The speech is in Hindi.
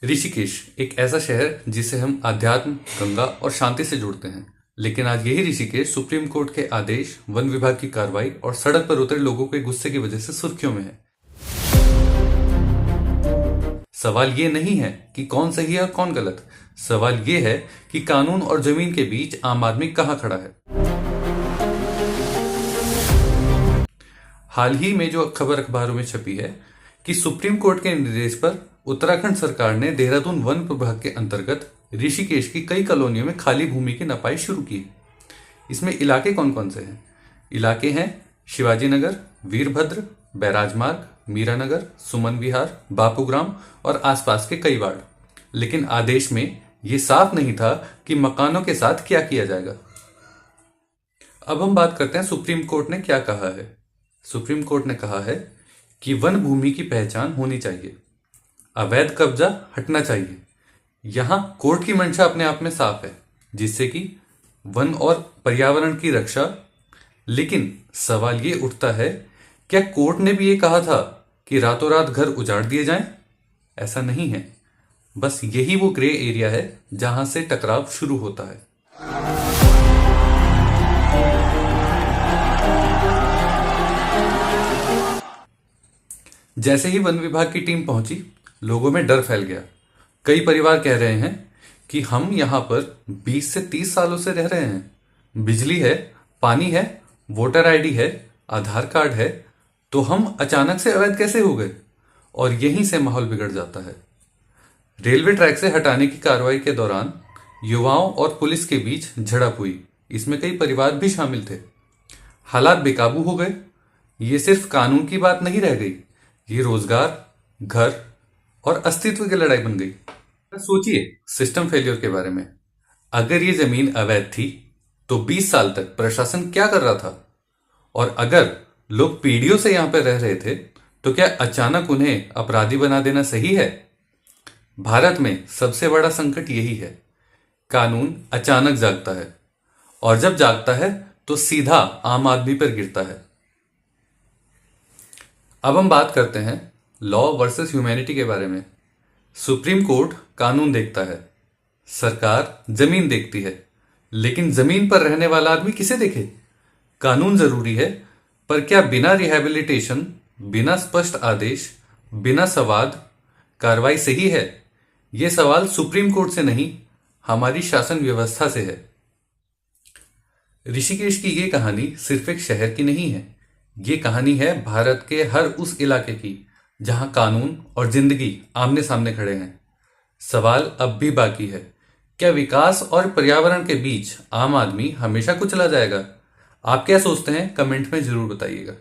ऋषिकेश एक ऐसा शहर जिसे हम अध्यात्म, गंगा और शांति से जोड़ते हैं। लेकिन आज यही ऋषिकेश सुप्रीम कोर्ट के आदेश, वन विभाग की कार्रवाई और सड़क पर उतरे लोगों के गुस्से की वजह से सुर्खियों में है। सवाल ये नहीं है कि कौन सही है और कौन गलत। सवाल ये है कि कानून और जमीन के बीच आम आदमी कहां खड़ा है। हाल ही में जो खबर अखबारों में छपी है कि सुप्रीम कोर्ट के निर्देश पर उत्तराखंड सरकार ने देहरादून वन विभाग के अंतर्गत ऋषिकेश की कई कॉलोनियों में खाली भूमि की नपाई शुरू की है। इसमें इलाके कौन कौन से हैं? इलाके हैं शिवाजी नगर, वीरभद्र, बैराज मार्ग, मीरा नगर, सुमन विहार, बापूग्राम और आसपास के कई वार्ड। लेकिन आदेश में यह साफ नहीं था कि मकानों के साथ क्या किया जाएगा। अब हम बात करते हैं सुप्रीम कोर्ट ने क्या कहा है। सुप्रीम कोर्ट ने कहा है कि वन भूमि की पहचान होनी चाहिए, अवैध कब्जा हटना चाहिए। यहां कोर्ट की मंशा अपने आप में साफ है, जिससे कि वन और पर्यावरण की रक्षा। लेकिन सवाल ये उठता है, क्या कोर्ट ने भी ये कहा था कि रातों रात घर उजाड़ दिए जाएं? ऐसा नहीं है। बस यही वो ग्रे एरिया है जहां से टकराव शुरू होता है। जैसे ही वन विभाग की टीम पहुंची, लोगों में डर फैल गया। कई परिवार कह रहे हैं कि हम यहां पर 20 से 30 सालों से रह रहे हैं, बिजली है, पानी है, वोटर आईडी है, आधार कार्ड है, तो हम अचानक से अवैध कैसे हो गए? और यहीं से माहौल बिगड़ जाता है। रेलवे ट्रैक से हटाने की कार्रवाई के दौरान युवाओं और पुलिस के बीच झड़प हुई। इसमें कई परिवार भी शामिल थे। हालात बेकाबू हो गए। ये सिर्फ कानून की बात नहीं रह गई, ये रोजगार, घर और अस्तित्व की लड़ाई बन गई। सोचिए सिस्टम फेलियर के बारे में। अगर ये जमीन अवैध थी तो 20 साल तक प्रशासन क्या कर रहा था? और अगर लोग पीढ़ियों से यहां पर रह रहे थे तो क्या अचानक उन्हें अपराधी बना देना सही है? भारत में सबसे बड़ा संकट यही है, कानून अचानक जागता है और जब जागता है तो सीधा आम आदमी पर गिरता है। अब हम बात करते हैं लॉ वर्सेस ह्यूमैनिटी के बारे में। सुप्रीम कोर्ट कानून देखता है, सरकार जमीन देखती है। लेकिन जमीन पर रहने वाला आदमी किसे देखे? कानून जरूरी है, पर क्या बिना रिहैबिलिटेशन, बिना स्पष्ट आदेश, बिना संवाद कार्रवाई सही है? यह सवाल सुप्रीम कोर्ट से नहीं, हमारी शासन व्यवस्था से है। ऋषिकेश की यह कहानी सिर्फ एक शहर की नहीं है, ये कहानी है भारत के हर उस इलाके की जहां कानून और जिंदगी आमने सामने खड़े हैं। सवाल अब भी बाकी है, क्या विकास और पर्यावरण के बीच आम आदमी हमेशा कुचला जाएगा? आप क्या सोचते हैं? कमेंट में जरूर बताइएगा।